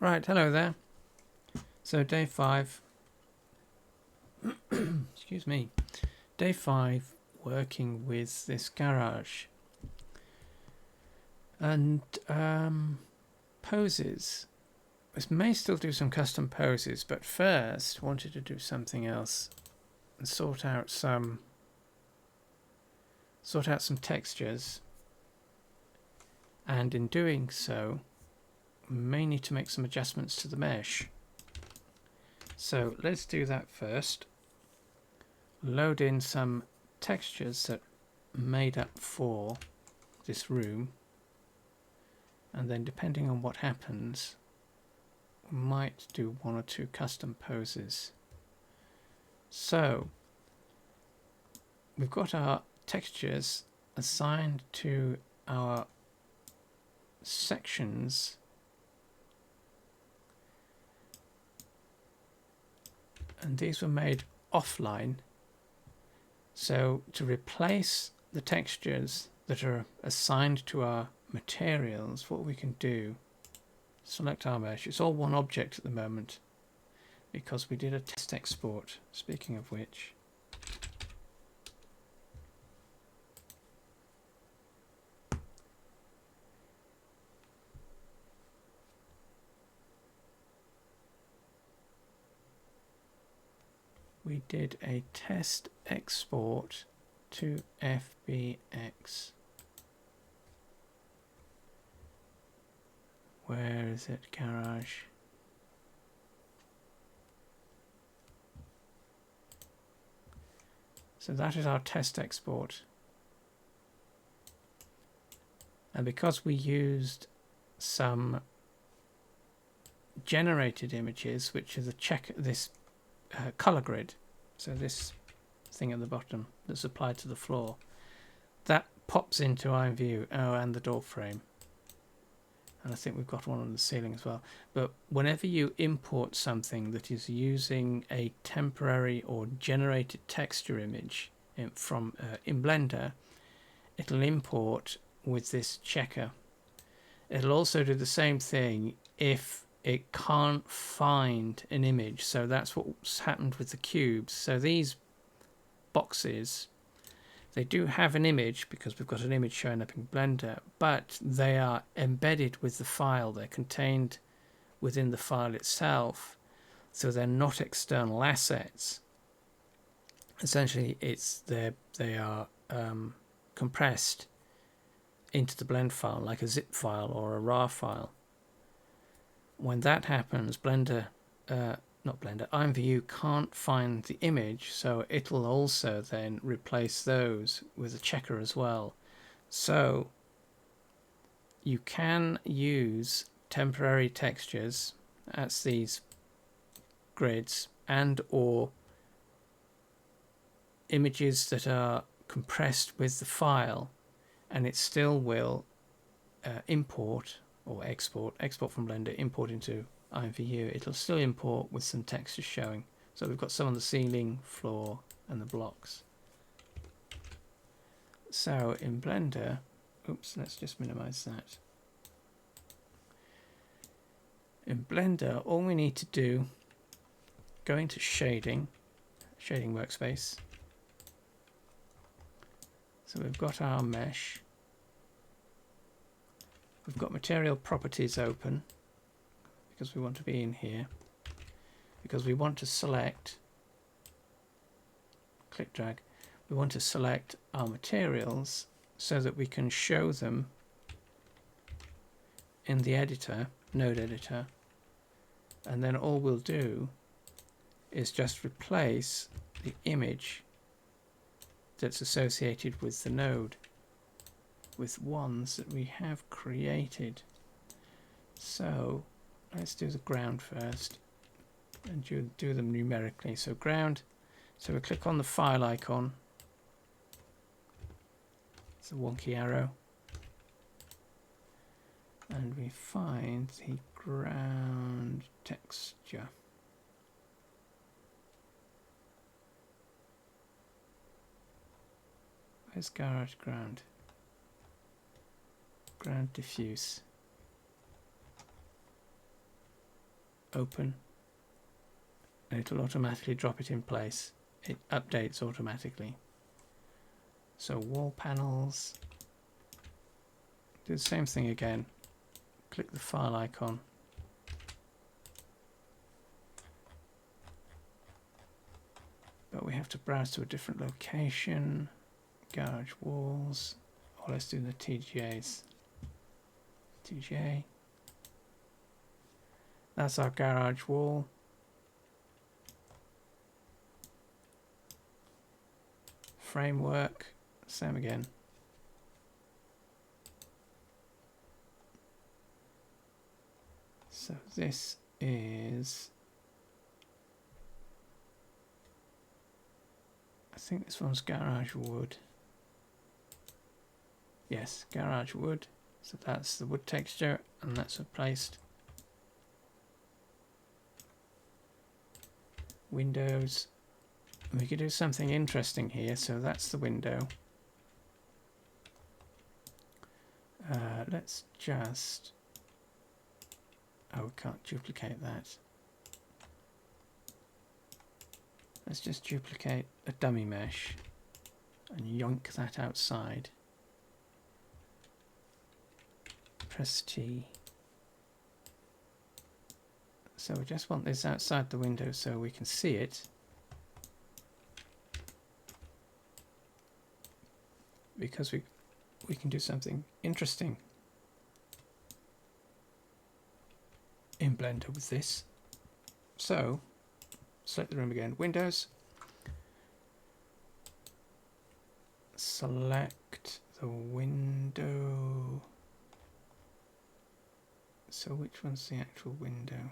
Right, hello there. So day 5, excuse me, day 5 working with this garage and poses. This may still do some custom poses, but first wanted to do something else and sort out some textures, and in doing so may need to make some adjustments to the mesh. So let's do that first. Load in some textures that made up for this room, and then depending on what happens we might do 1 or 2 custom poses. So we've got our textures assigned to our sections, and these were made offline. So to replace the textures that are assigned to our materials, what we can do, select our mesh. It's all one object at the moment because we did a test export, speaking of which. We did a test export to FBX. Where is it? Garage. So that is our test export. And because we used some generated images, which is this color grid, so this thing at the bottom that's applied to the floor, that pops into IMVU. Oh, and the door frame. And I think we've got one on the ceiling as well. But whenever you import something that is using a temporary or generated texture image in Blender, it'll import with this checker. It'll also do the same thing if it can't find an image. So that's what's happened with the cubes. So these boxes, they do have an image because we've got an image showing up in Blender, but they are embedded with the file. They're contained within the file itself, so they're not external assets. Essentially, they are compressed into the blend file like a zip file or a RAR file. When that happens, IMVU can't find the image, so it'll also then replace those with a checker as well. So you can use temporary textures, that's these grids, and or images that are compressed with the file, and it still will import or export from Blender, import into IMVU. It'll still import with some textures showing. So we've got some on the ceiling, floor, and the blocks. So in Blender, oops, let's just minimize that. In Blender, all we need to do, go into shading workspace. So we've got our mesh. We've got material properties open because we want to be in here, because we want to select, click drag, we want to select our materials so that we can show them in the editor, node editor, and then all we'll do is just replace the image that's associated with the node with ones that we have created. So let's do the ground first and do them numerically. So ground, so we click on the file icon, it's a wonky arrow, and we find the ground texture. Where's garage ground? Ground diffuse. open, and it'll automatically drop it in place. It updates automatically. So wall panels, do the same thing again. Click the file icon. But we have to browse to a different location. Garage walls. Or let's do the TGAs. TGA. That's our garage wall. Framework. Same again. So this is, I think this one's garage wood. Yes, garage wood. So that's the wood texture, and that's replaced. Windows. We could do something interesting here. So that's the window. Let's just, oh, we can't duplicate that. Let's just duplicate a dummy mesh and yoink that outside. Press T. So we just want this outside the window so we can see it. Because we can do something interesting in Blender with this. So select the room again, Windows, select the window. So which one's the actual window?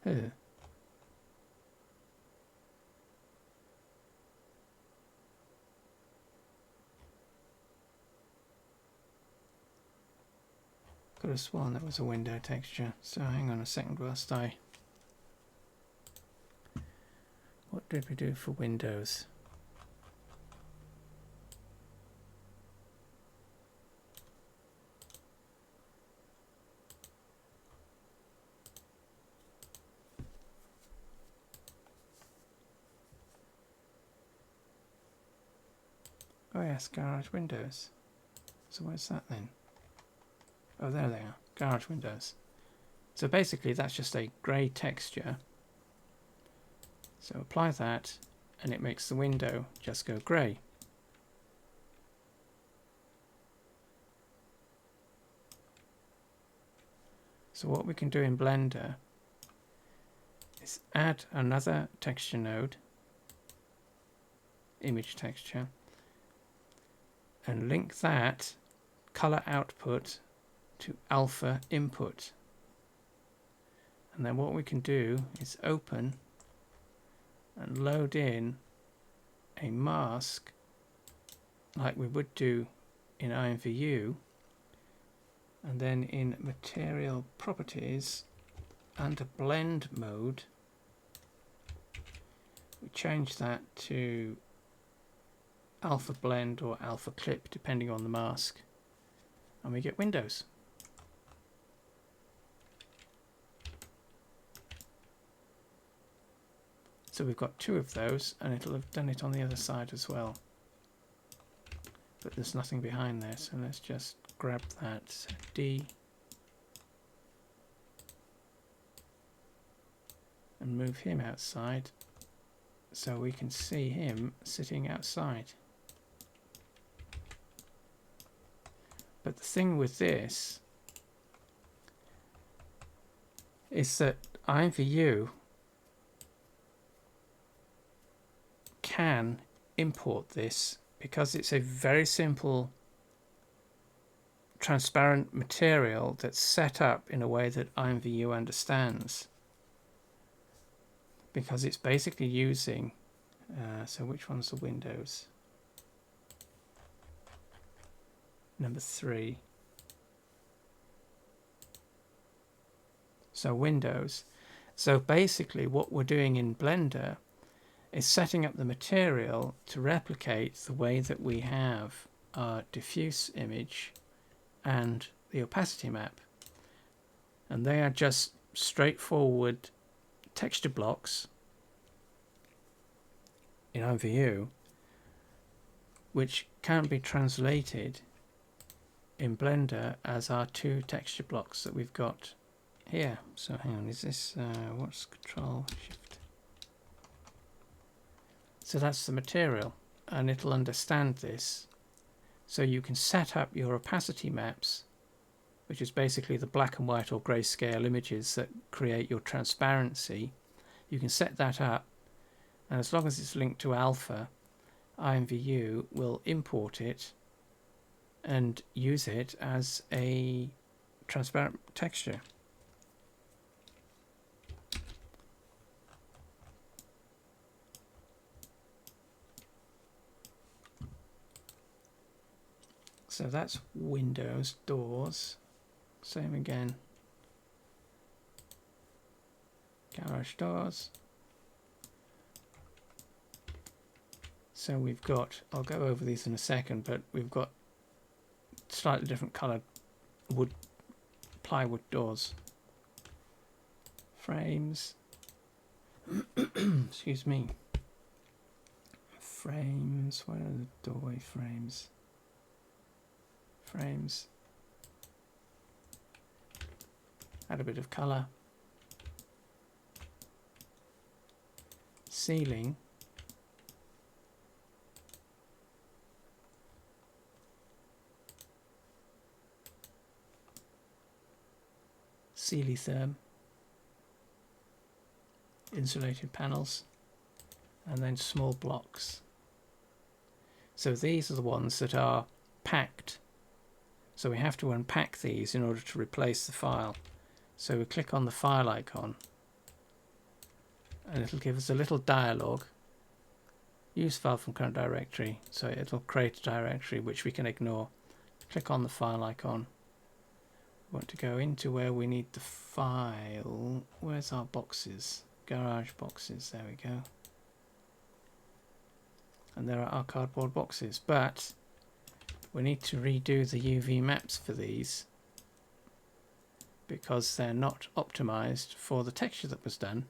Here. Could have sworn that was a window texture. So hang on a second whilst I... What did we do for windows? Oh yes, garage windows. So where's that then? Oh, there they are, garage windows. So basically that's just a grey texture. So apply that and it makes the window just go grey. So what we can do in Blender is add another texture node, image texture, and link that color output to alpha input. And then what we can do is open and load in a mask like we would do in IMVU, and then in material properties under blend mode we change that to alpha blend or alpha clip depending on the mask, and we get windows. So we've got two of those, and it'll have done it on the other side as well. But there's nothing behind there, so let's just grab that. So D. And move him outside so we can see him sitting outside. But the thing with this is that IMVU can import this because it's a very simple transparent material that's set up in a way that IMVU understands, because it's basically using so which one's the windows? Number 3. So windows. So basically what we're doing in Blender is setting up the material to replicate the way that we have our diffuse image and the opacity map. And they are just straightforward texture blocks in IMVU which can be translated in Blender as our two texture blocks that we've got here. So hang on, is this what's Control Shift? So that's the material, and it'll understand this. So you can set up your opacity maps, which is basically the black and white or grayscale images that create your transparency. You can set that up, and as long as it's linked to alpha, IMVU will import it and use it as a transparent texture. So that's windows, doors, same again, garage doors. So we've got, I'll go over these in a second, but we've got slightly different coloured plywood doors. Frames, excuse me, frames, where are the doorway frames? Frames, add a bit of colour. Ceiling, Sealytherm, insulated panels, and then small blocks. So these are the ones that are packed. So we have to unpack these in order to replace the file. So we click on the file icon, and it'll give us a little dialog. Use file from current directory. So it'll create a directory which we can ignore. Click on the file icon. We want to go into where we need the file. Where's our boxes? Garage boxes. There we go. And there are our cardboard boxes. But we need to redo the UV maps for these because they're not optimized for the texture that was done.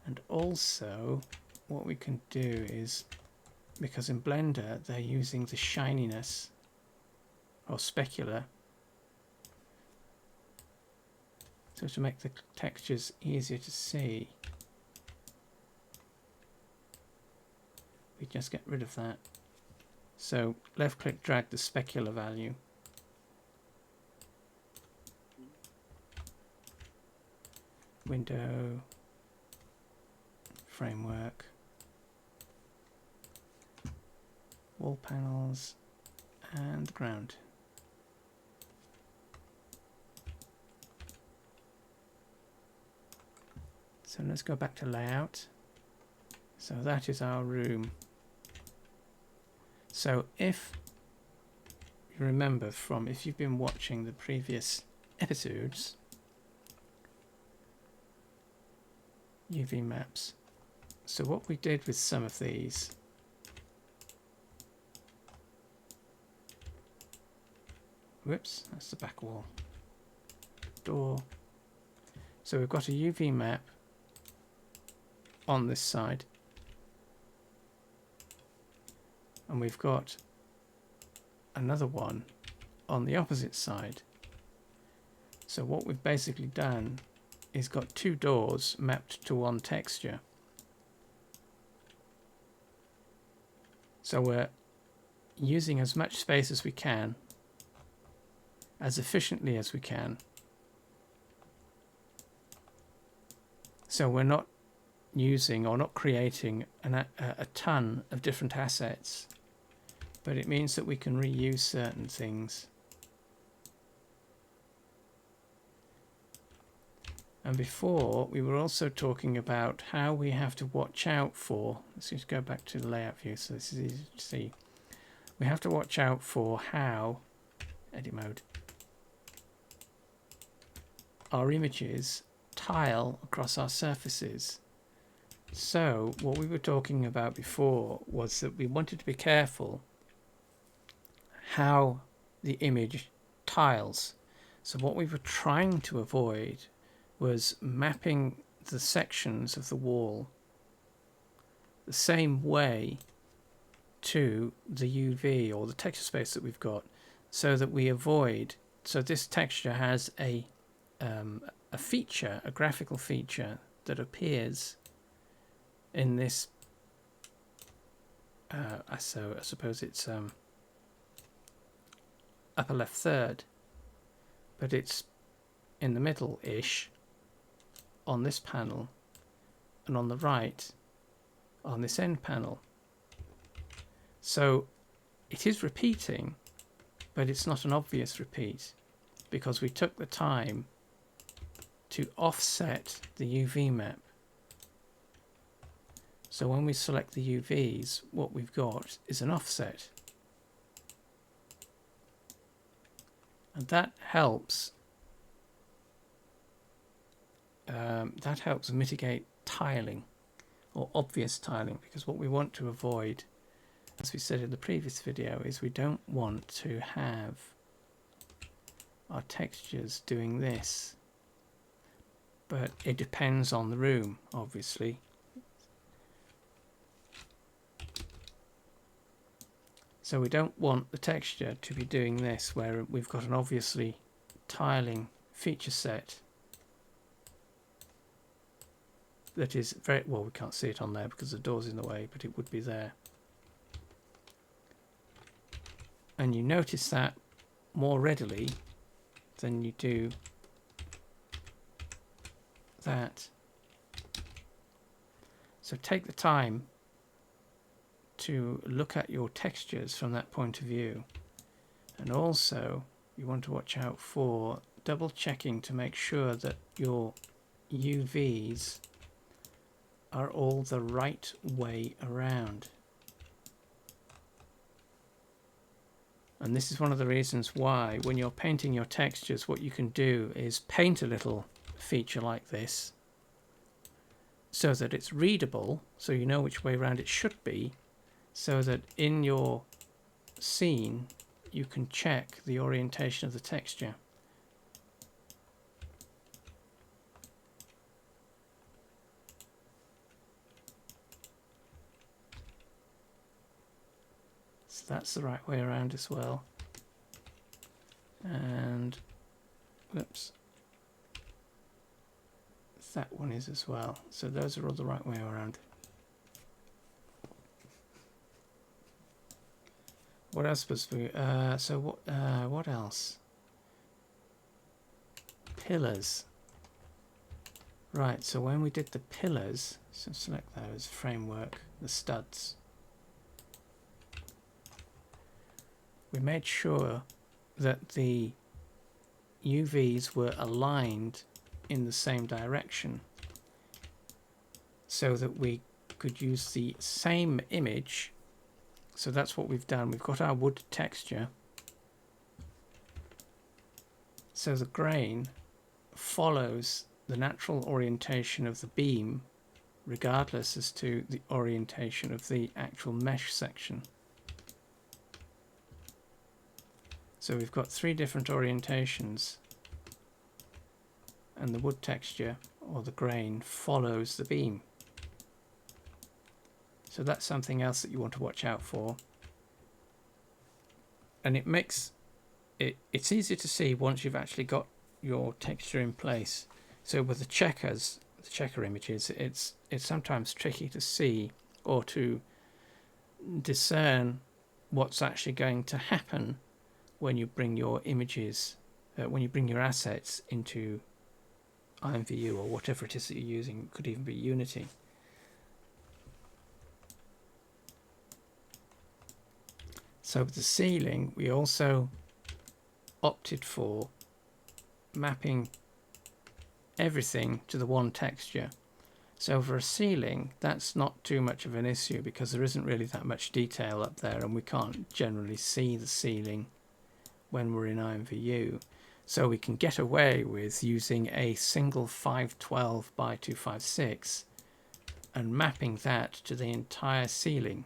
And also what we can do is, because in Blender they're using the shininess or specular, so to make the textures easier to see, we just get rid of that. So left click, drag the specular value, window, framework, wall panels, and ground. So let's go back to layout. So that is our room. So if you remember from, if you've been watching the previous episodes, UV maps. So what we did with some of these, whoops, that's the back wall, door. So we've got a UV map on this side, and we've got another one on the opposite side. So what we've basically done is got two doors mapped to one texture. So we're using as much space as we can, as efficiently as we can. So we're not using or not creating a ton of different assets, but it means that we can reuse certain things. And before, we were also talking about how we have to watch out for, let's just go back to the layout view so this is easy to see. We have to watch out for how, edit mode, our images tile across our surfaces. So what we were talking about before was that we wanted to be careful how the image tiles. So what we were trying to avoid was mapping the sections of the wall the same way to the UV or the texture space that we've got, so that we avoid, so this texture has a feature, a graphical feature that appears in this, so I suppose it's upper left third, but it's in the middle-ish on this panel, and on the right on this end panel. So it is repeating, but it's not an obvious repeat because we took the time to offset the UV map. So when we select the UVs, what we've got is an offset. And that helps mitigate tiling or obvious tiling, because what we want to avoid, as we said in the previous video, is we don't want to have our textures doing this. But it depends on the room, obviously. So we don't want the texture to be doing this, where we've got an obviously tiling feature set that is very, well, we can't see it on there because the door's in the way, but it would be there. And you notice that more readily than you do that. So take the time to look at your textures from that point of view. And also you want to watch out for double checking to make sure that your UVs are all the right way around. And this is one of the reasons why when you're painting your textures, what you can do is paint a little feature like this so that it's readable, so you know which way around it should be, so that in your scene you can check the orientation of the texture. So that's the right way around as well. And whoops, that one is as well. So those are all the right way around. What else was we? What else? Pillars. Right. So when we did the pillars, so select those framework, the studs. We made sure that the UVs were aligned in the same direction, so that we could use the same image. So that's what we've done. We've got our wood texture. So the grain follows the natural orientation of the beam, regardless as to the orientation of the actual mesh section. So we've got three different orientations, and the wood texture or the grain follows the beam. So that's something else that you want to watch out for. And it makes it's easy to see once you've actually got your texture in place. So with the checker images, it's sometimes tricky to see or to discern what's actually going to happen when you bring your images, when you bring your assets into IMVU or whatever it is that you're using. It could even be Unity. So with the ceiling, we also opted for mapping everything to the one texture. So for a ceiling, that's not too much of an issue because there isn't really that much detail up there, and we can't generally see the ceiling when we're in IMVU. So we can get away with using a single 512 by 256 and mapping that to the entire ceiling.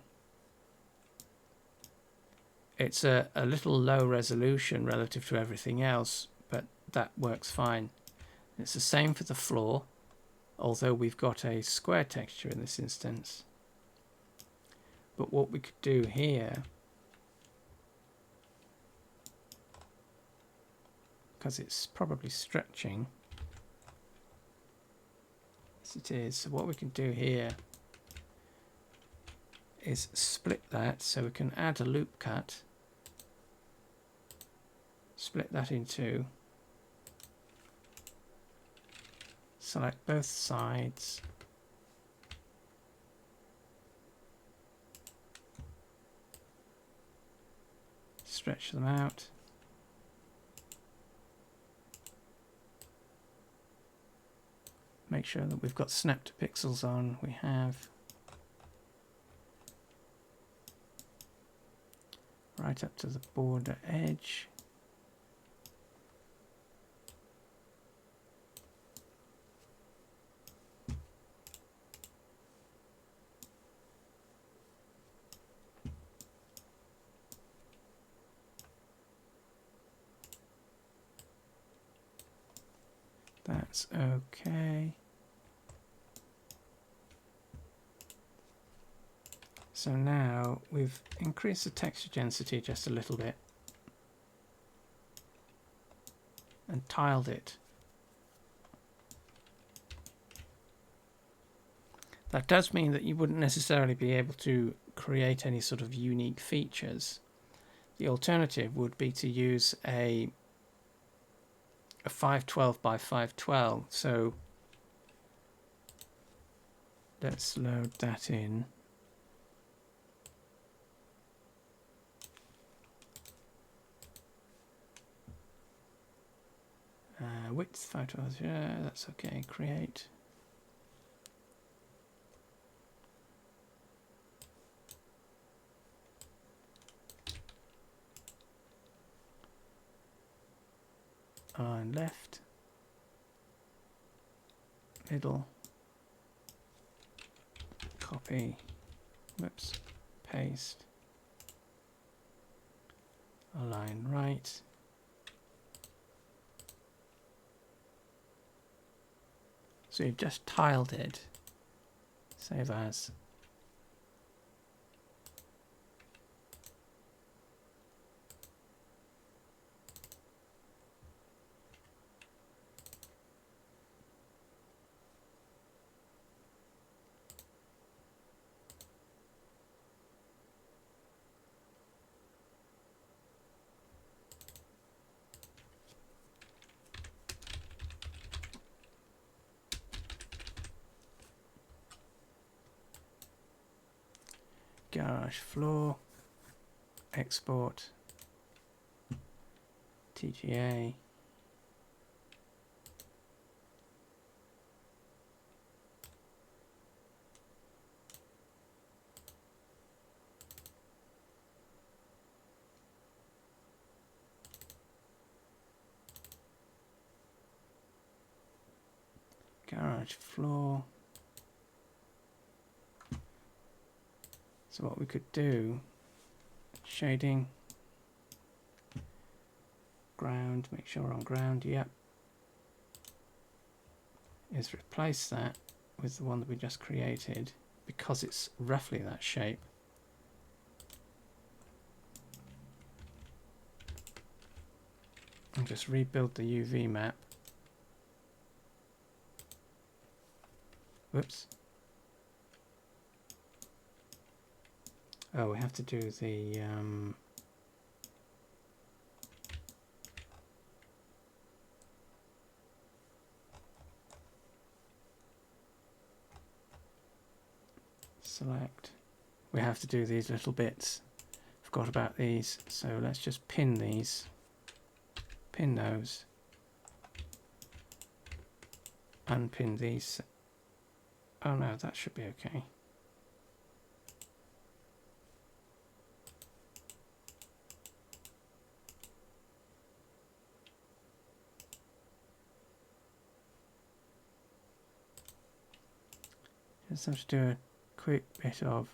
It's a little low resolution relative to everything else, but that works fine. It's the same for the floor, although we've got a square texture in this instance. But what we could do here, because it's probably stretching, as it is, so what we can do here is split that, so we can add a loop cut, split that in two, select both sides, stretch them out, make sure that we've got snap to pixels on. We have. Right up to the border edge. That's okay. So now we've increased the texture density just a little bit and tiled it. That does mean that you wouldn't necessarily be able to create any sort of unique features. The alternative would be to use a 512 by 512. So let's load that in. Width 512, yeah, that's okay. Create. On left, middle, copy, whoops, paste, align right. So you've just tiled it. Save as. Garage floor, export, TGA, garage floor. So what we could do, shading, ground, make sure we're on ground, yep, is replace that with the one that we just created because it's roughly that shape. And just rebuild the UV map. Whoops. Oh, we have to do the select. We have to do these little bits. Forgot about these, so let's just pin these. Pin those. Unpin these. Oh no, that should be okay. Just have to do a quick bit of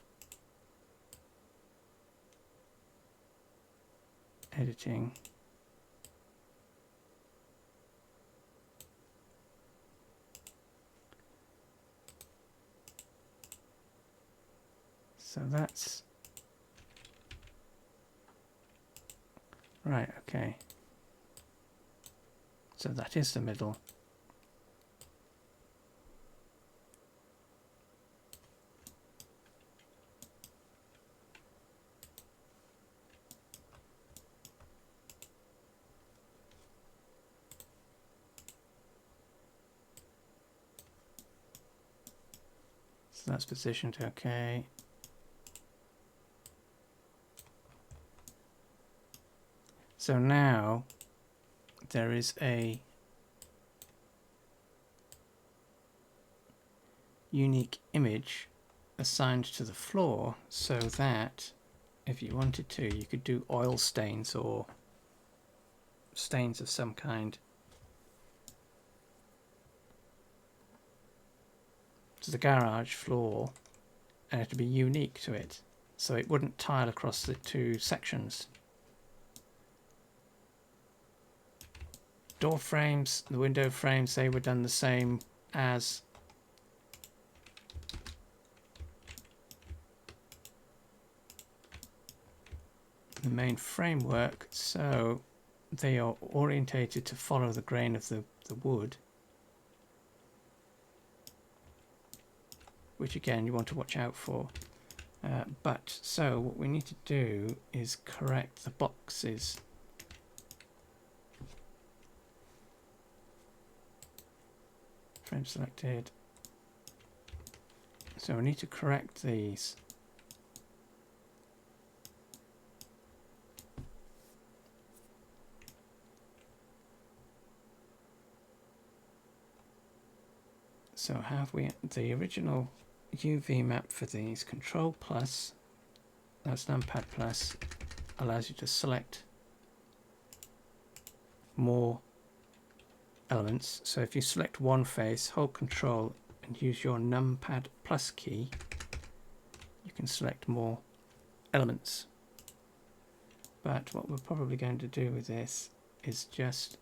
editing. So that's right, okay. So that is the middle. So that's positioned okay. So now there is a unique image assigned to the floor, so that if you wanted to, you could do oil stains or stains of some kind. To the garage floor, and it would be unique to it, so it wouldn't tile across the two sections. Door frames, the window frames, they were done the same as the main framework, so they are orientated to follow the grain of the wood, which again you want to watch out for. But so what we need to do is correct the boxes. Frame selected. So we need to correct these. So have we the original UV map for these? Control plus, that's numpad plus, allows you to select more elements. So if you select one face, hold control and use your numpad plus key, you can select more elements. But what we're probably going to do with this is just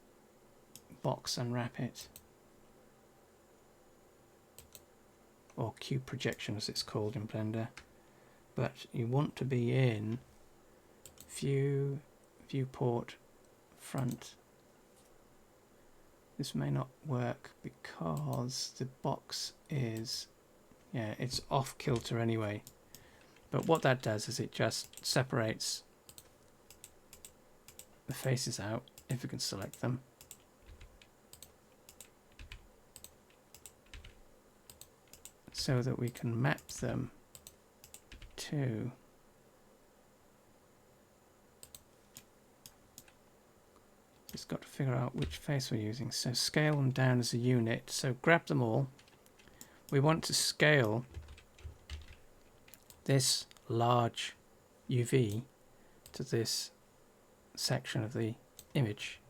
box unwrap it, or cube projection as it's called in Blender. But you want to be in view, viewport, front. This may not work because the box is, yeah, it's off kilter anyway. But what that does is it just separates the faces out, if you can select them. So that we can map them to just got to figure out which face we're using. So scale them down as a unit. So grab them all. We want to scale this large UV to this section of the image.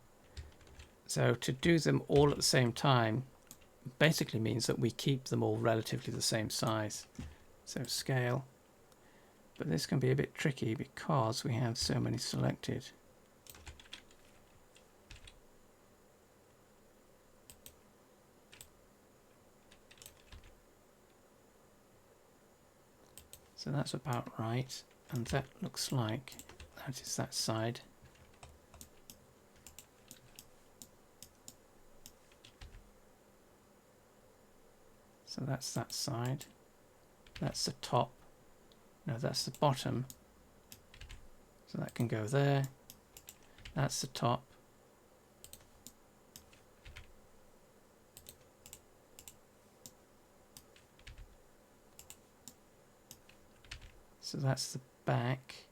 So to do them all at the same time basically means that we keep them all relatively the same size. So scale. But this can be a bit tricky because we have so many selected. So that's about right, and that looks like that is that side. So that's that side. That's the top. No, that's the bottom. So that can go there. That's the top. So that's the back.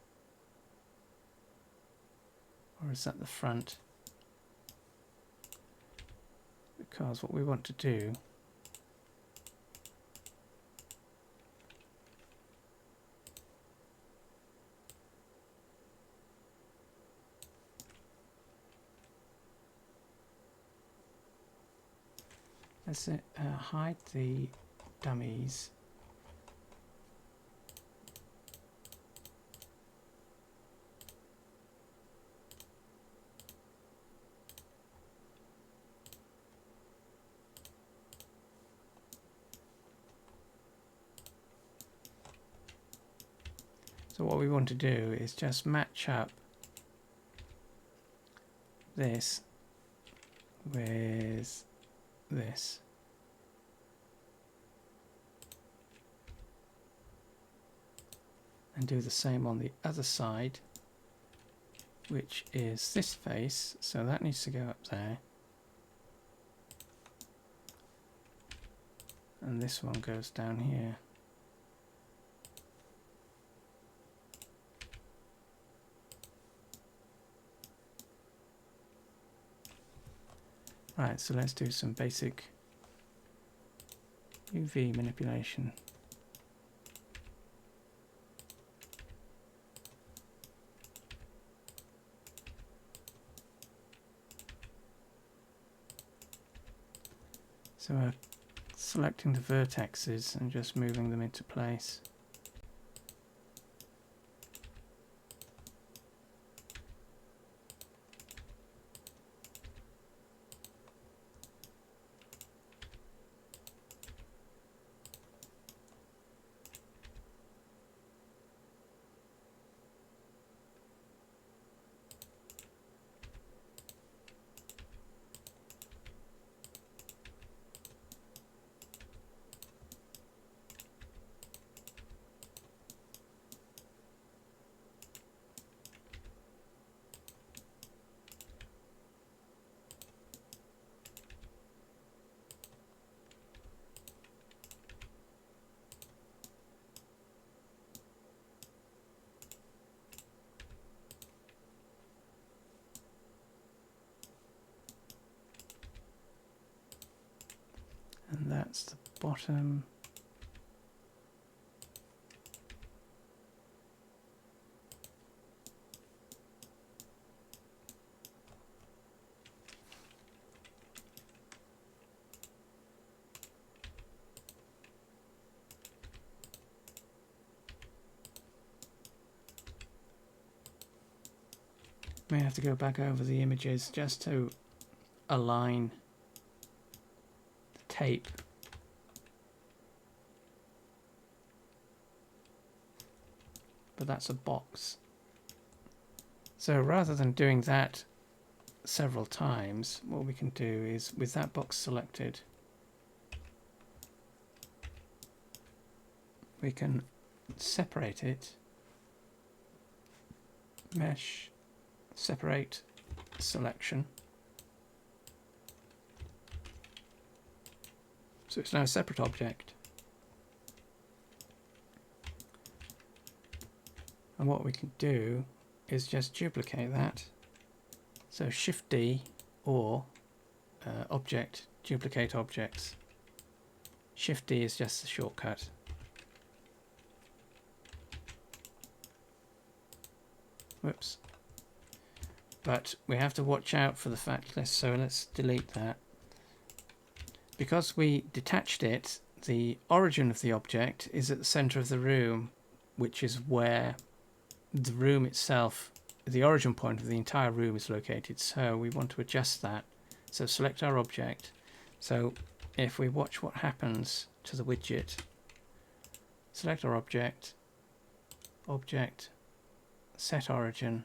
Or is that the front? Because what we want to do is hide the dummies So what we want to do is just match up this with this. And do the same on the other side, which is this face, so that needs to go up there. And this one goes down here. Right, so let's do some basic UV manipulation. So we're selecting the vertexes and just moving them into place. And that's the bottom. May have to go back over the images just to align the tape. But that's a box. So rather than doing that several times, what we can do is, with that box selected, we can separate it, mesh, separate selection. So it's now a separate object. And what we can do is just duplicate that. So Shift D or Object, Duplicate Objects. Shift D is just the shortcut. Whoops. But we have to watch out for the fact list, so let's delete that. Because we detached it, the origin of the object is at the center of the room, which is where the room itself, the origin point of the entire room is located. So we want to adjust that. So select our object. So if we watch what happens to the widget, select our object, object, set origin,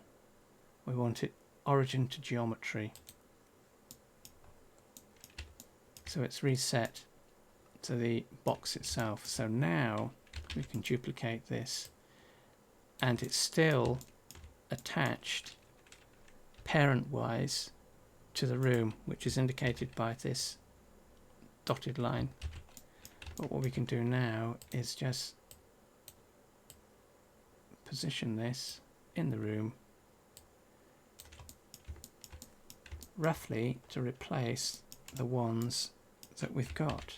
we want it origin to geometry. So it's reset to the box itself. So now we can duplicate this and it's still attached parent wise to the room, which is indicated by this dotted line. But what we can do now is just position this in the room roughly to replace the ones that we've got.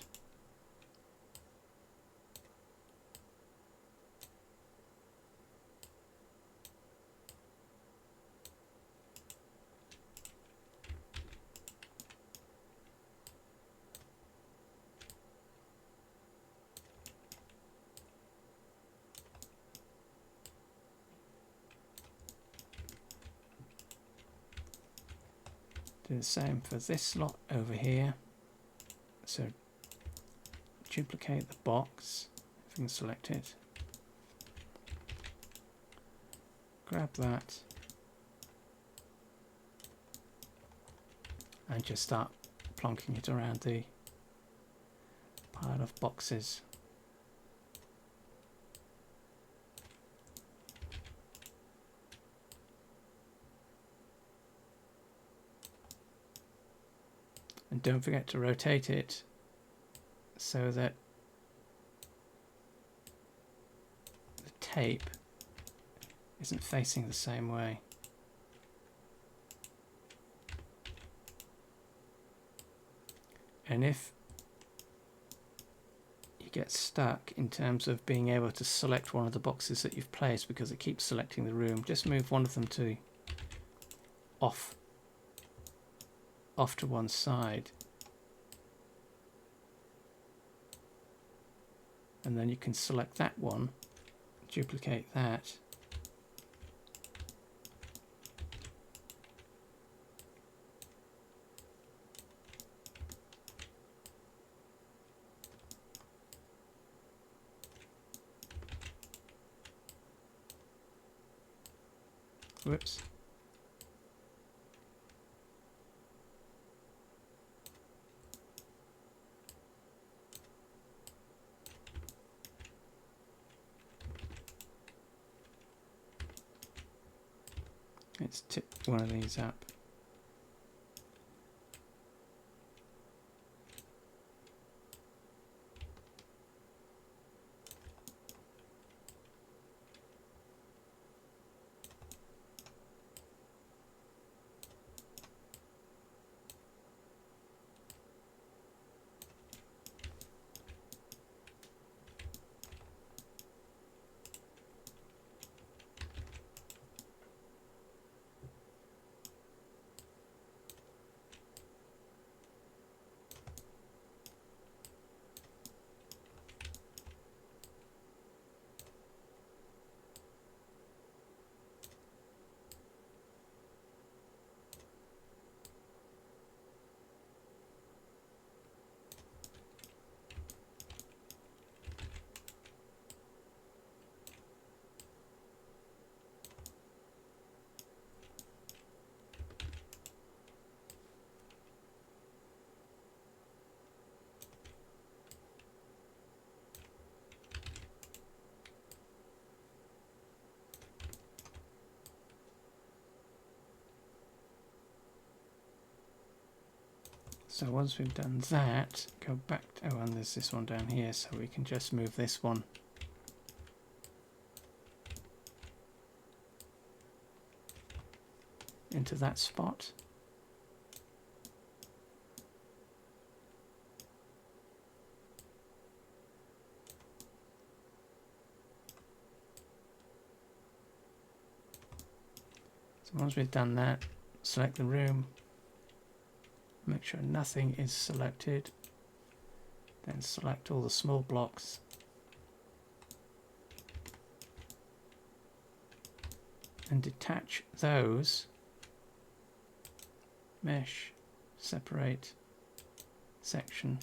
Do the same for this slot over here. So duplicate the box, if you can select it. grab that and just start plonking it around the pile of boxes. And don't forget to rotate it so that the tape isn't facing the same way. And if you get stuck in terms of being able to select one of the boxes that you've placed because it keeps selecting the room, just move one of them to off to one side, and then you can select that one, duplicate that, whoops. Let's tip one of these up. So once we've done that, go back to, oh, and there's this one down here, so we can just move this one into that spot. So once we've done that, select the room, make sure nothing is selected, then select all the small blocks, and detach those, mesh, separate, section.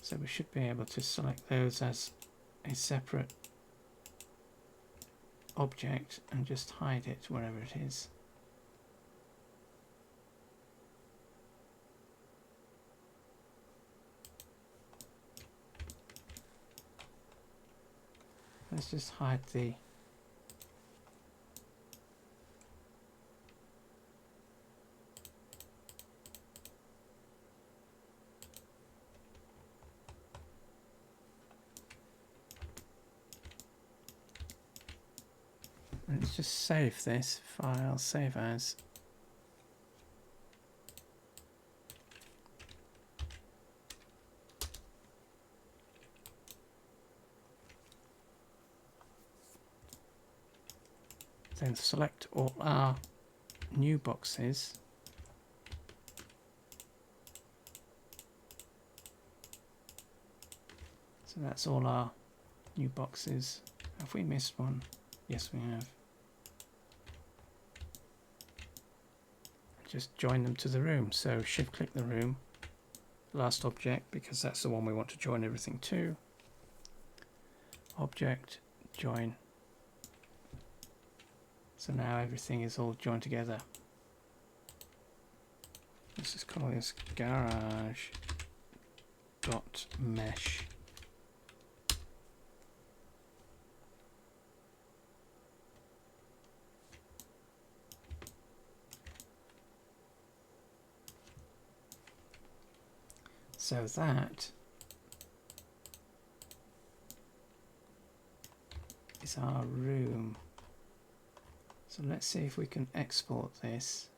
So we should be able to select those as a separate object and just hide it wherever it is. Let's just hide the let's just save this file, save as. Then select all our new boxes. So that's all our new boxes. Have we missed one? Yes, we have. Just join them to the room. So shift click the room, last object, because that's the one we want to join everything to. Object, join So now everything is all joined together. Let's just call this garage.mesh. So that is our room. So let's see if we can export this.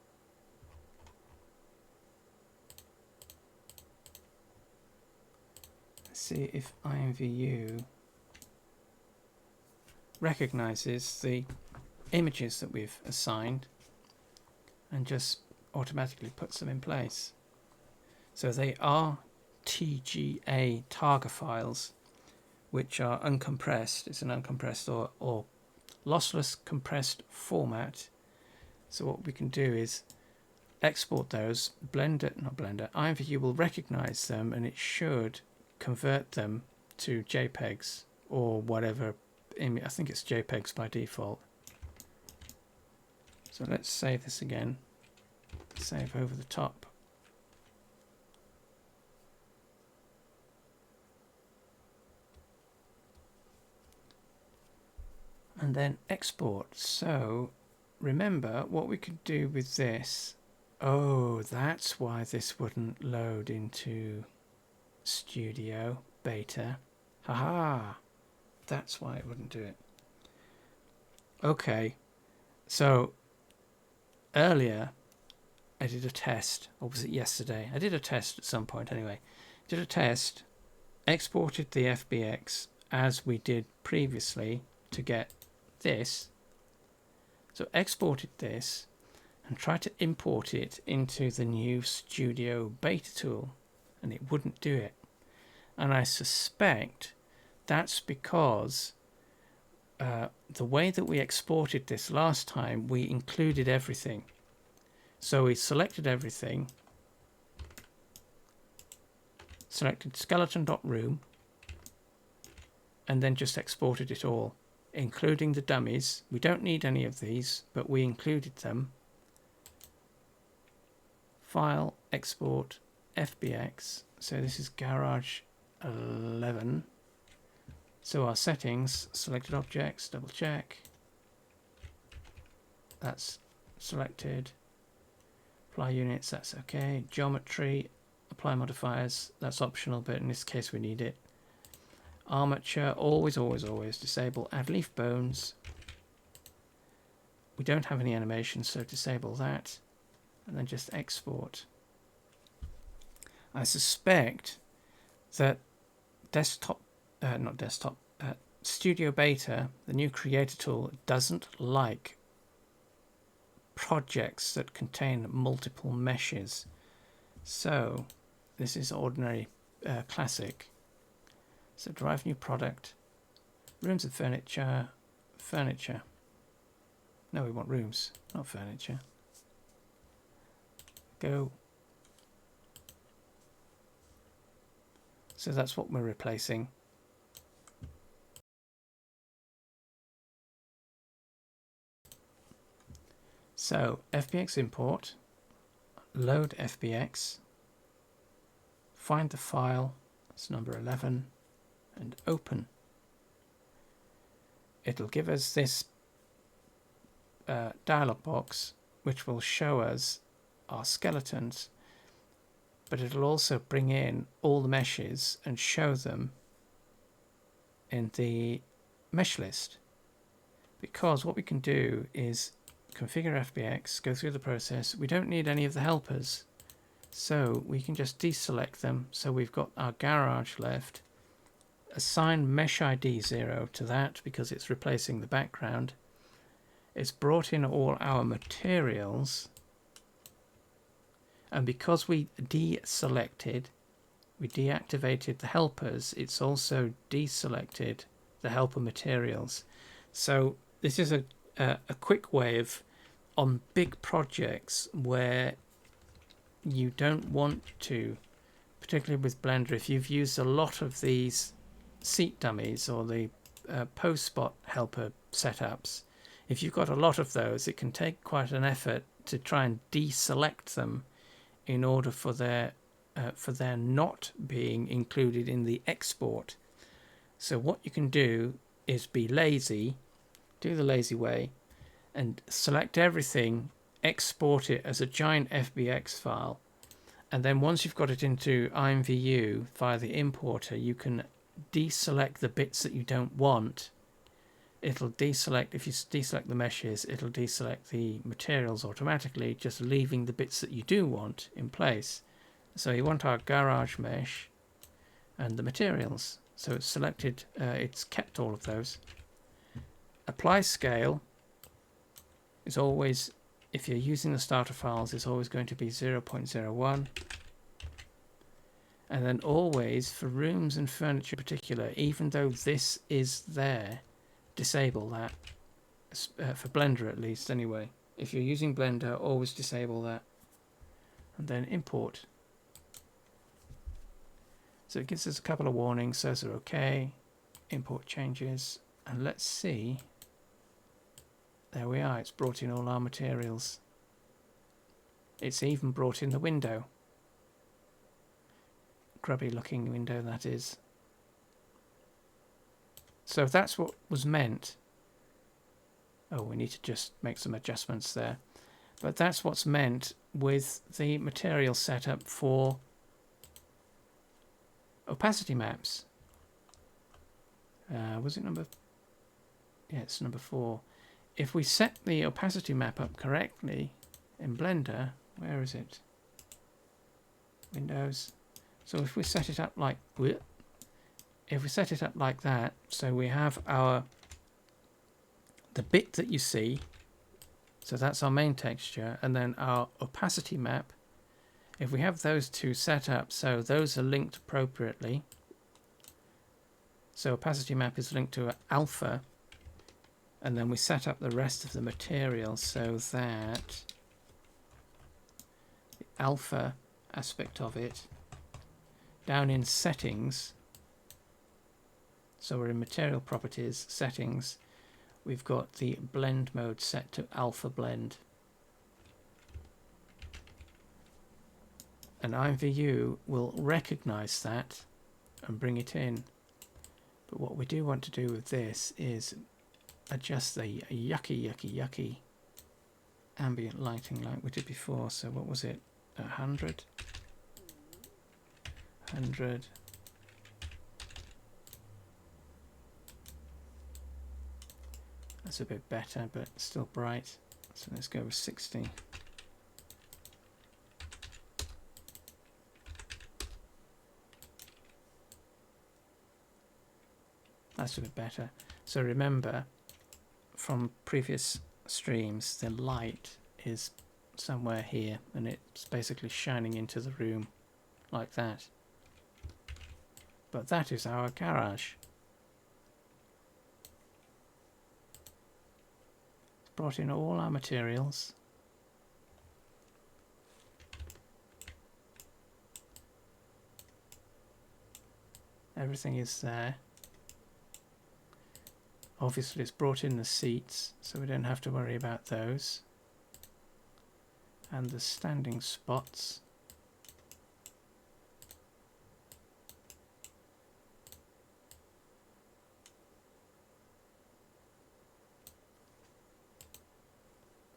Let's see if IMVU recognizes the images that we've assigned and just automatically puts them in place. So they are TGA Targa files, which are uncompressed. It's an uncompressed or lossless compressed format. So what we can do is export those. IMVU will recognize them, and it should convert them to JPEGs or whatever. I think it's JPEGs by default. So let's save this again. Save over the top. And then export. So remember what we could do with this. Oh, that's why this wouldn't load into Studio Beta. Haha, that's why it wouldn't do it. Okay, so earlier I did a test, or was it yesterday? I did a test at some point anyway. Did a test, exported the FBX as we did previously to get this. So exported this and tried to import it into the new Studio Beta tool, and it wouldn't do it. And I suspect that's because the way that we exported this last time, we included everything. So we selected everything, selected skeleton.room, and then just exported it all, including the dummies. We don't need any of these, but we included them. File, export, FBX. So this is Garage 11. So our settings, selected objects, double check. That's selected. Apply units, that's okay. Geometry, apply modifiers, that's optional, but in this case we need it. Armature, always disable. Add leaf bones. We don't have any animations, so disable that. And then just export. I suspect that Studio Beta, the new creator tool, doesn't like projects that contain multiple meshes. So this is ordinary classic. So drive new product, rooms and furniture. No, we want rooms, not furniture. Go. So that's what we're replacing. So FBX import, load FBX, find the file, it's number 11, and open. It'll give us this dialog box, which will show us our skeletons, but it'll also bring in all the meshes and show them in the mesh list. Because what we can do is configure FBX, go through the process. We don't need any of the helpers, so we can just deselect them. So we've got our garage left. Assign mesh ID 0 to that because it's replacing the background. It's brought in all our materials, and because we deselected, we deactivated the helpers, it's also deselected the helper materials. So this is a quick way of, on big projects where you don't want to, particularly with Blender, if you've used a lot of these seat dummies or the post spot helper setups, if you've got a lot of those, it can take quite an effort to try and deselect them in order for their not being included in the export. So what you can do is be lazy, do the lazy way, and select everything, export it as a giant FBX file, and then once you've got it into IMVU via the importer, you can deselect the bits that you don't want. It'll deselect, if you deselect the meshes, it'll deselect the materials automatically, just leaving the bits that you do want in place. So you want our garage mesh and the materials. So it's selected, it's kept all of those. Apply scale is always, if you're using the starter files, it's always going to be 0.01. And then always, for rooms and furniture in particular, even though this is there, disable that. For Blender at least, anyway. If you're using Blender, always disable that. And then import. So it gives us a couple of warnings, says they're okay. Import changes. And let's see. There we are, it's brought in all our materials. It's even brought in the window. Grubby looking window, that is. So that's what was meant. Oh, we need to just make some adjustments there. But that's what's meant with the material setup for opacity maps. Was it number? Yeah, it's number 4. If we set the opacity map up correctly in Blender, where is it? Windows. So if we set it up like, if we set it up like that, so we have the bit that you see, so that's our main texture, and then our opacity map. If we have those two set up, so those are linked appropriately. So opacity map is linked to alpha, and then we set up the rest of the material so that the alpha aspect of it, down in settings, so we're in material properties, settings, we've got the blend mode set to alpha blend. And IMVU will recognize that and bring it in. But what we do want to do with this is adjust the yucky ambient lighting like we did before. So what was it? 100. That's a bit better, but still bright. So let's go with 60. That's a bit better. So remember, from previous streams, the light is somewhere here, and it's basically shining into the room like that. But that is our garage. It's brought in all our materials. Everything is there. Obviously it's brought in the seats, so we don't have to worry about those. And the standing spots.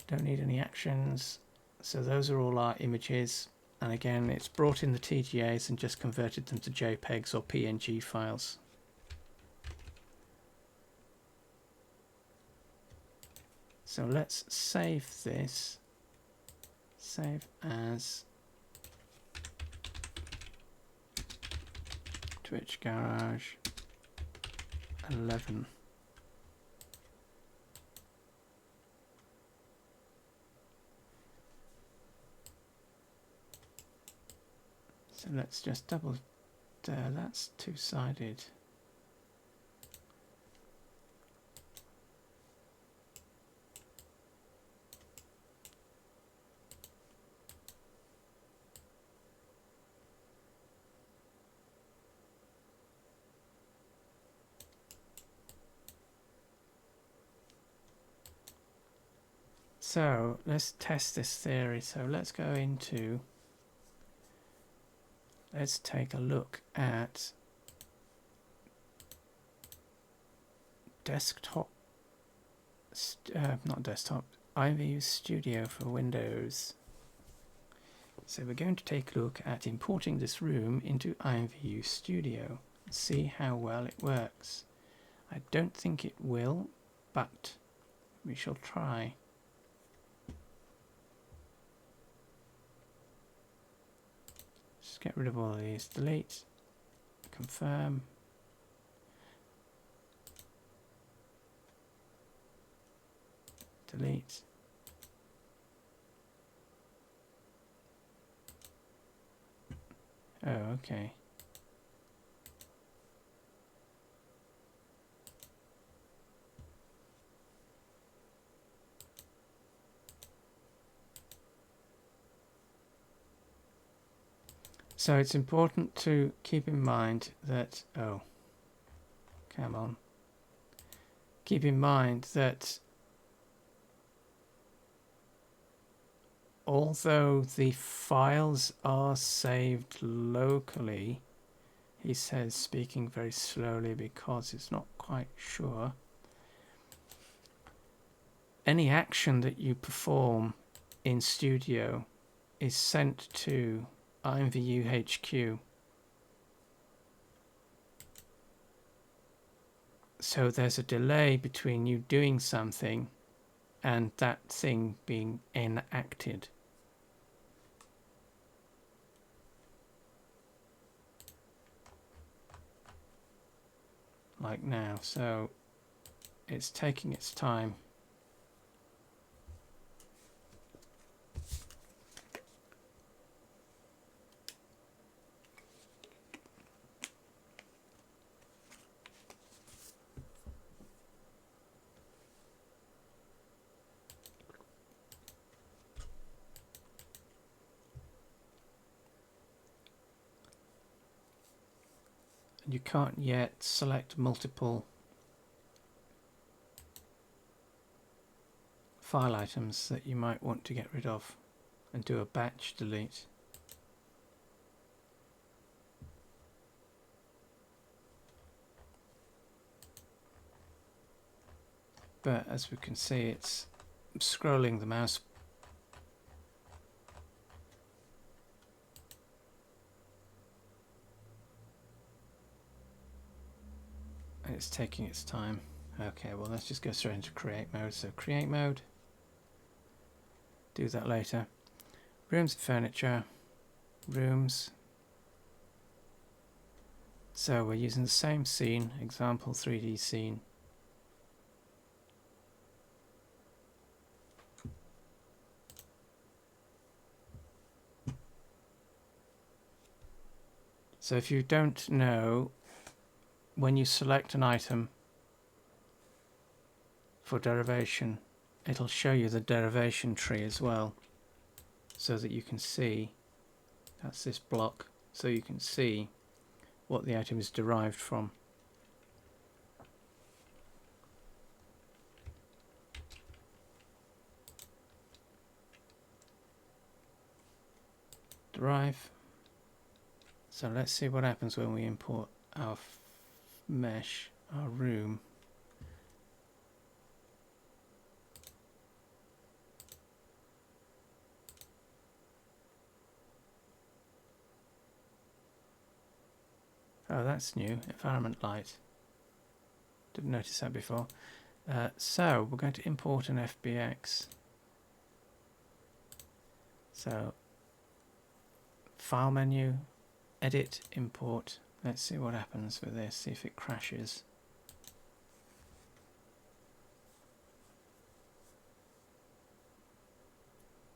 Don't need any actions, so those are all our images, and again it's brought in the TGAs and just converted them to JPEGs or PNG files. So let's save this, save as Twitch Garage 11. So let's just double there, that's two-sided. So let's test this theory. So let's go into, let's take a look at desktop, not desktop, IMVU Studio for Windows. So we're going to take a look at importing this room into IMVU Studio and see how well it works. I don't think it will, but we shall try. Just get rid of all of these. Delete, confirm. Delete. Oh, okay. So it's important to keep in mind that, oh, come on. Keep in mind that although the files are saved locally, he says, speaking very slowly because it's not quite sure, any action that you perform in Studio is sent to IMVU HQ. So there's a delay between you doing something and that thing being enacted. Like now, so it's taking its time. You can't yet select multiple file items that you might want to get rid of and do a batch delete. But as we can see, it's scrolling the mouse and it's taking its time. Okay, well, let's just go straight into create mode. So create mode, do that later. Rooms and furniture, rooms. So we're using the same scene, example 3D scene. So if you don't know, when you select an item for derivation, it'll show you the derivation tree as well, so that you can see, that's this block, so you can see what the item is derived from. Derive. So let's see what happens when we import our mesh, our room. Oh, that's new. Environment light. Didn't notice that before. So we're going to import an FBX. So file menu, edit, import. Let's see what happens with this, see if it crashes.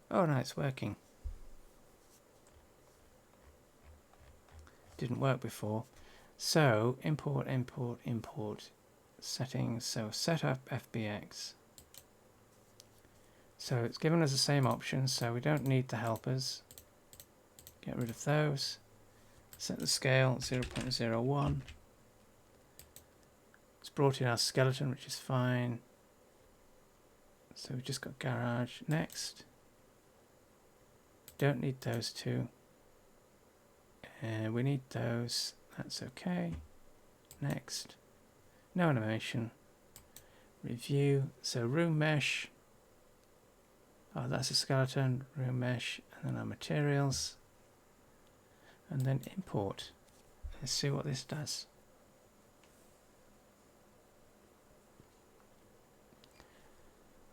Oh no, it's working. Didn't work before. So import, import, import. Settings, so set up FBX. So it's given us the same options, so we don't need the helpers. Get rid of those. Set the scale 0.01. It's brought in our skeleton, which is fine. So we've just got garage. Next. Don't need those two. And we need those. That's okay. Next. No animation. Review. So room mesh. Oh, that's a skeleton. Room mesh. And then our materials. And then import. Let's see what this does.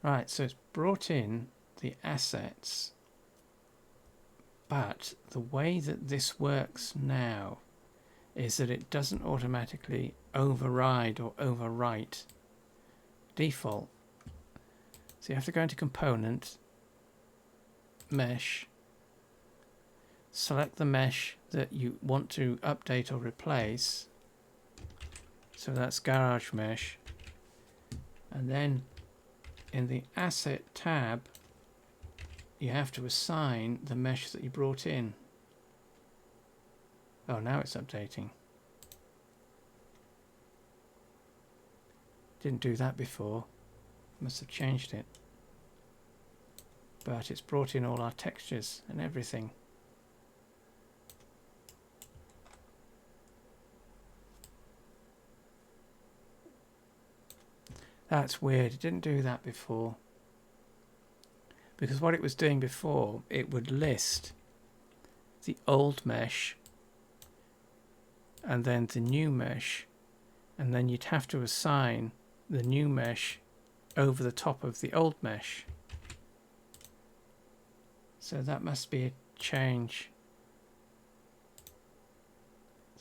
Right, so it's brought in the assets, but the way that this works now is that it doesn't automatically override or overwrite default. So you have to go into component, mesh, select the mesh that you want to update or replace. So that's garage mesh, and then in the asset tab you have to assign the mesh that you brought in. Oh, now it's updating. Didn't do that before. Must have changed it. But it's brought in all our textures and everything. That's weird. It didn't do that before. Because what it was doing before, it would list the old mesh and then the new mesh, and then you'd have to assign the new mesh over the top of the old mesh. So that must be a change.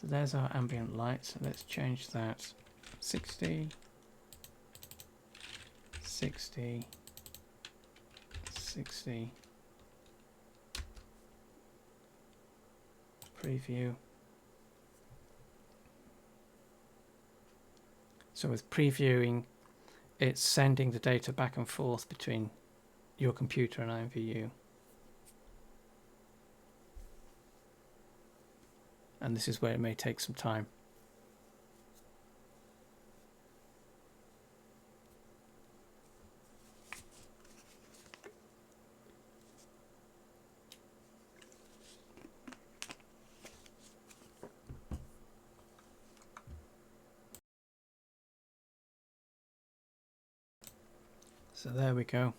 So there's our ambient light. So let's change that. 60, 60, 60. Preview. So with previewing, it's sending the data back and forth between your computer and IMVU. And this is where it may take some time. So there we go.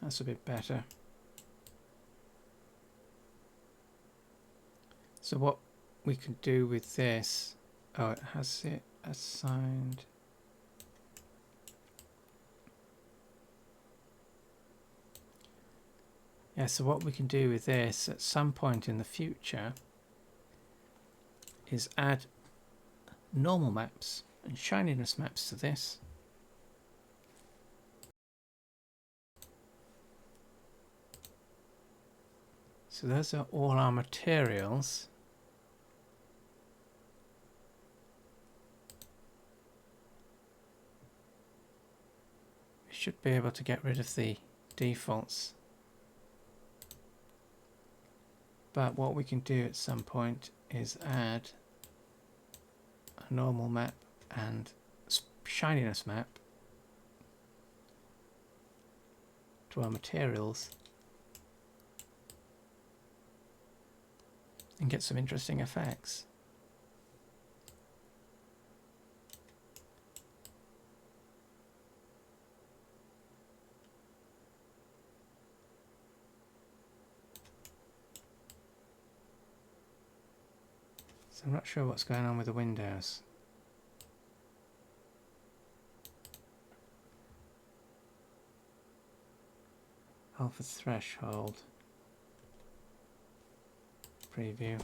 That's a bit better. So what we can do with this, oh, it has it assigned. Yeah, so what we can do with this at some point in the future is add normal maps and shininess maps to this. So those are all our materials. We should be able to get rid of the defaults. But what we can do at some point is add a normal map and shininess map to our materials and get some interesting effects. So I'm not sure what's going on with the windows. Alpha threshold. Preview.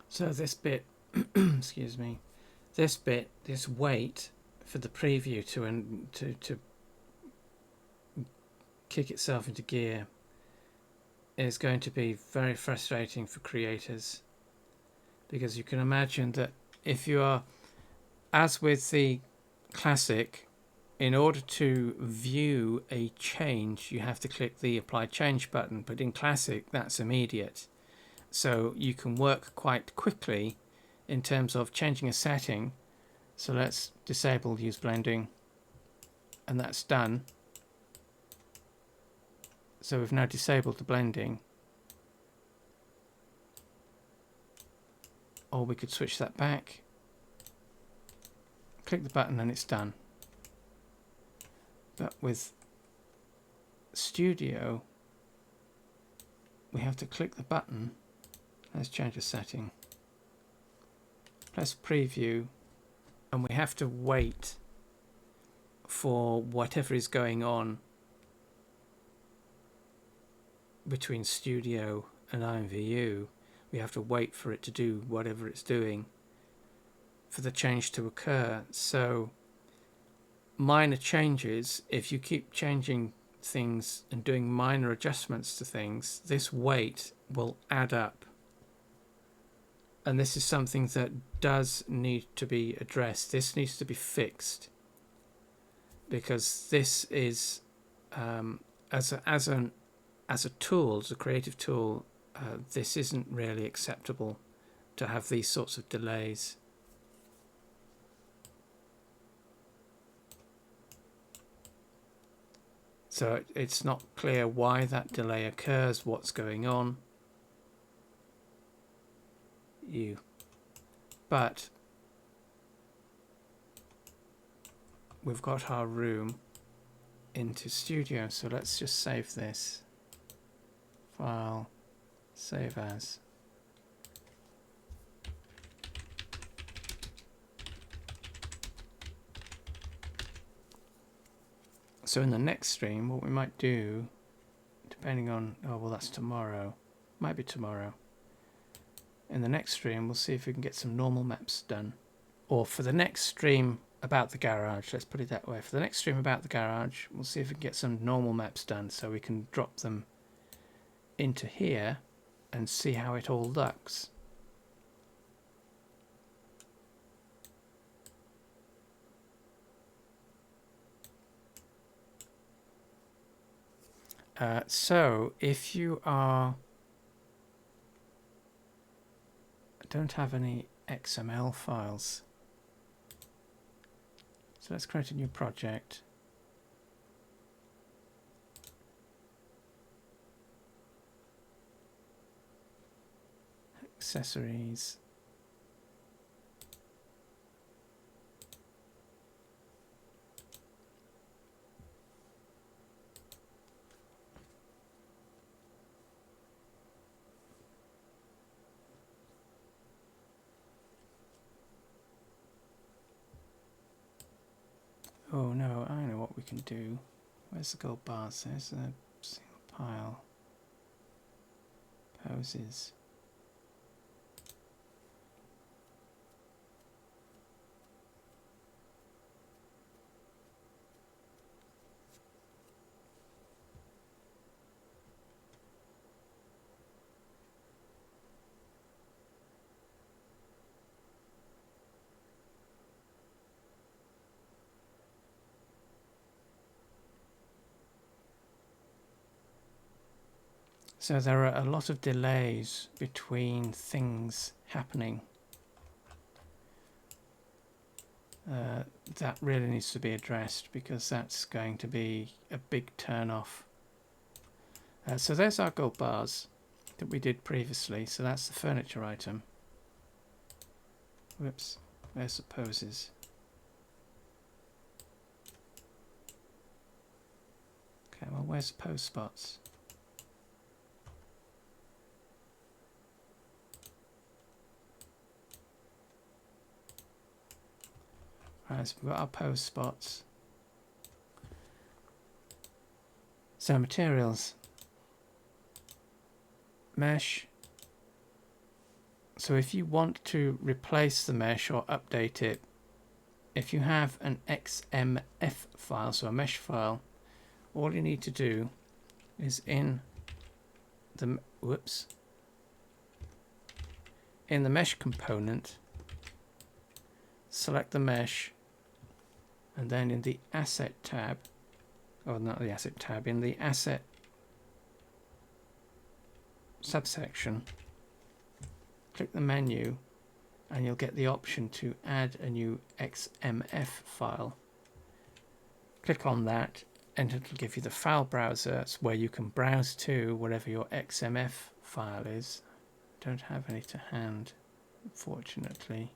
So this bit, excuse me, this bit, this wait for the preview to kick itself into gear is going to be very frustrating for creators, because you can imagine that if you are, as with the classic, in order to view a change you have to click the apply change button, but in classic that's immediate, so you can work quite quickly in terms of changing a setting. So let's disable use blending, and that's done. So we've now disabled the blending, or we could switch that back, click the button, and it's done. But with Studio we have to click the button. Let's change a setting, press preview, and we have to wait for whatever is going on between Studio and IMVU. We have to wait for it to do whatever it's doing for the change to occur. So minor changes, if you keep changing things and doing minor adjustments to things, this wait will add up. And this is something that does need to be addressed. This needs to be fixed, because this is as a tool, as a creative tool, this isn't really acceptable to have these sorts of delays. So it's not clear why that delay occurs, what's going on. But we've got our room into Studio, so let's just save this. File, save as. So in the next stream, what we might do, depending on, oh well, that's tomorrow, might be tomorrow. In the next stream we'll see if we can get some normal maps done, or for the next stream about the garage, let's put it that way. For the next stream about the garage we'll see if we can get some normal maps done, so we can drop them into here and see how it all looks. So if you are, don't have any XML files, so let's create a new project. Accessories. Oh no, I know what we can do. Where's the gold bars? There's a single pile. Poses. So there are a lot of delays between things happening. That really needs to be addressed, because that's going to be a big turn off. So there's our gold bars that we did previously. So that's the furniture item. Whoops, there's the poses. Okay, well, where's the pose spots? Right, so we've got our pose spots. So materials. Mesh. So if you want to replace the mesh or update it, if you have an XMF file, so a mesh file, all you need to do is in the in the mesh component, select the mesh, and then in the asset tab, or not the asset tab, in the asset subsection, click the menu, and you'll get the option to add a new XMF file. Click on that, and it'll give you the file browser. It's where you can browse to whatever your XMF file is. Don't have any to hand, unfortunately.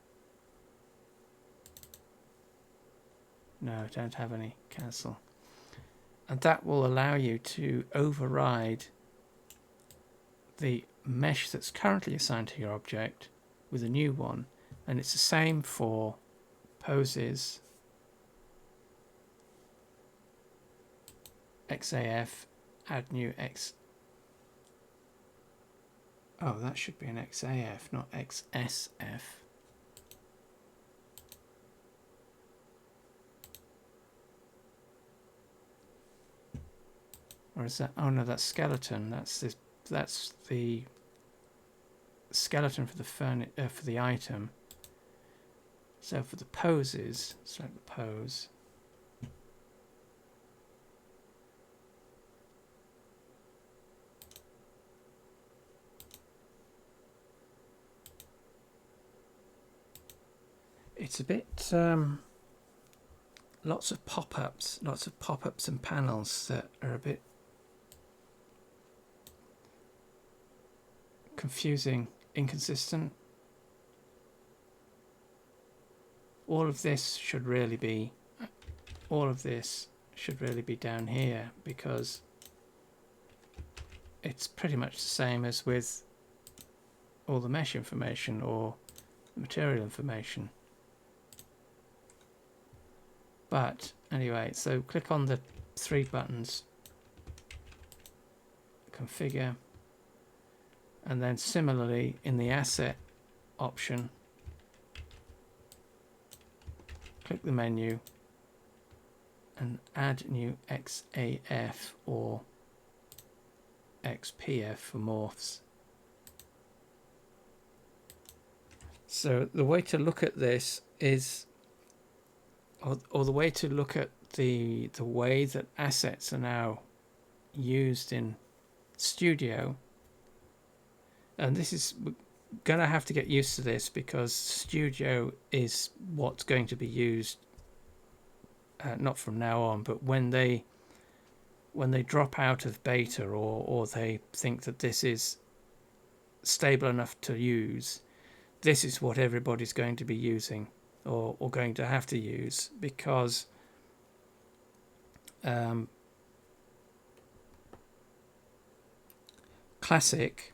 No, don't have any. Cancel. And that will allow you to override the mesh that's currently assigned to your object with a new one. And it's the same for poses, XAF, add new X. Oh, that should be an XAF, not XSF. Or is that? Oh no, that's skeleton. That's this. That's the skeleton for the item. So for the poses, select the pose. It's a bit lots of pop-ups and panels that are a bit confusing, inconsistent. All of this should really be down here, because it's pretty much the same as with all the mesh information or the material information. But anyway, so click on the three buttons, configure, and then similarly in the asset option, click the menu and add new XAF or XPF for morphs. So the way to look at this is, or the way to look at the way that assets are now used in Studio, and this is gonna have to get used to this because Studio is what's going to be used not from now on, but when they drop out of beta, or they think that this is stable enough to use, this is what everybody's going to be using or going to have to use, because Classic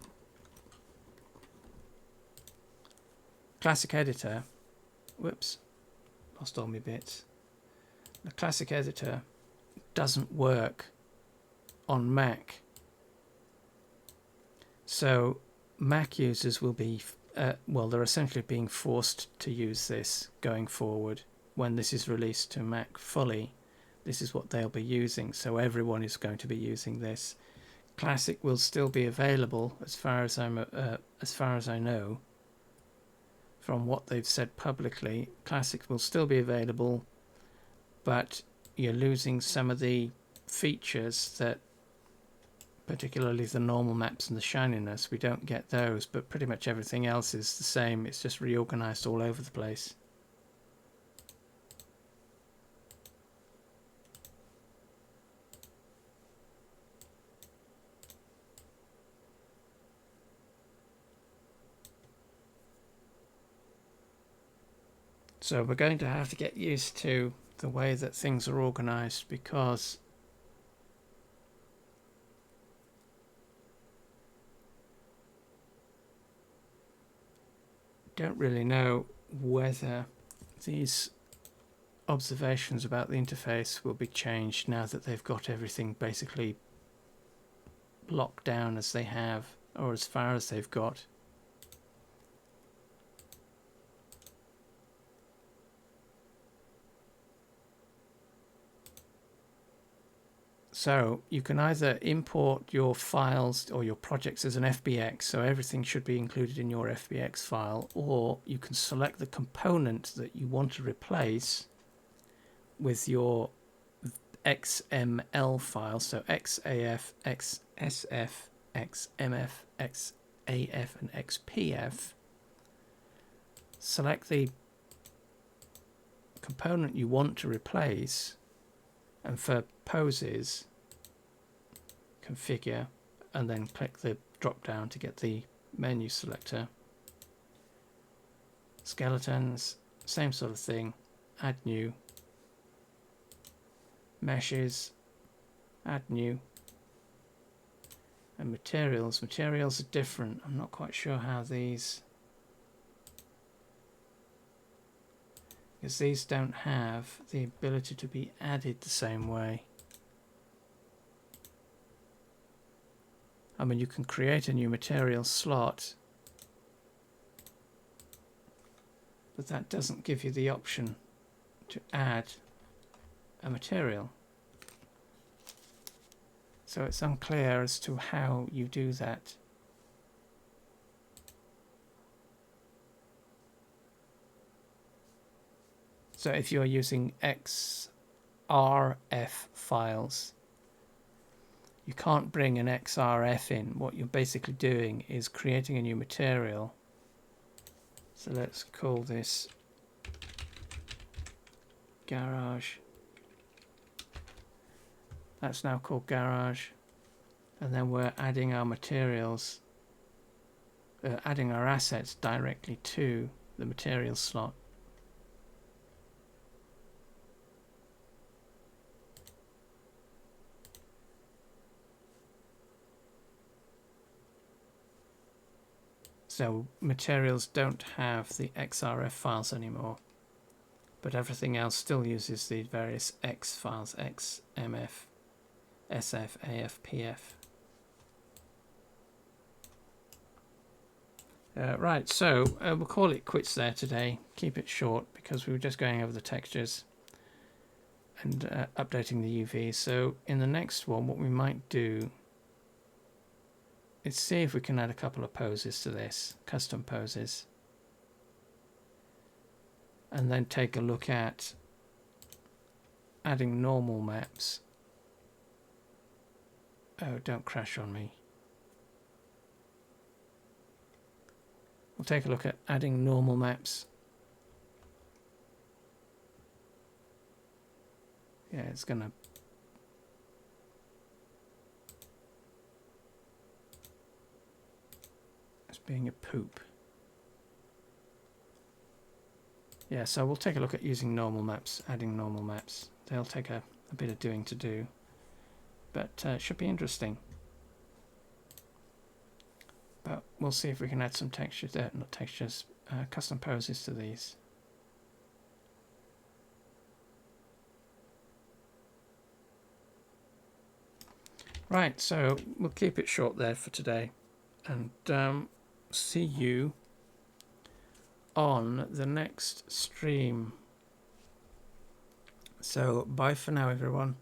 editor, whoops, lost all my bits. The Classic editor doesn't work on Mac, so Mac users will be well, they're essentially being forced to use this going forward. When this is released to Mac fully, this is what they'll be using, so everyone is going to be using this. Classic will still be available, as far as I know, from what they've said publicly. Classic will still be available, but you're losing some of the features that, particularly the normal maps and the shininess, we don't get those, but pretty much everything else is the same. It's just reorganized all over the place. So we're going to have to get used to the way that things are organized, because don't really know whether these observations about the interface will be changed now that they've got everything basically locked down as they have, or as far as they've got. So you can either import your files or your projects as an FBX, so everything should be included in your FBX file, or you can select the component that you want to replace with your XML file, so XAF, XSF, XMF, XAF and XPF. Select the component you want to replace, and for poses, configure, and then click the drop down to get the menu selector. Skeletons, same sort of thing, add new. Meshes, add new. And materials are different. I'm not quite sure how these, because these don't have the ability to be added the same way. I mean, you can create a new material slot, but that doesn't give you the option to add a material. So it's unclear as to how you do that. So if you're using XRF files, you can't bring an XRF in. What you're basically doing is creating a new material. So let's call this garage. That's now called garage. And then we're adding our materials, adding our assets directly to the materials slot. So materials don't have the XRF files anymore, but everything else still uses the various X files, XMF, SF, AF, PF. Right, so we'll call it quits there today. Keep it short because we were just going over the textures and updating the UV. So in the next one, what we might do is see if we can add a couple of poses to this, custom poses, and then take a look at adding normal maps. Oh, don't crash on me. We'll take a look at adding normal maps. Yeah, it's gonna being a poop. Yeah, so we'll take a look at using normal maps, adding normal maps. They'll take a bit of doing to do, but it should be interesting. But we'll see if we can add some textures there, not textures, custom poses to these. Right, so we'll keep it short there for today, and see you on the next stream. So bye for now, everyone.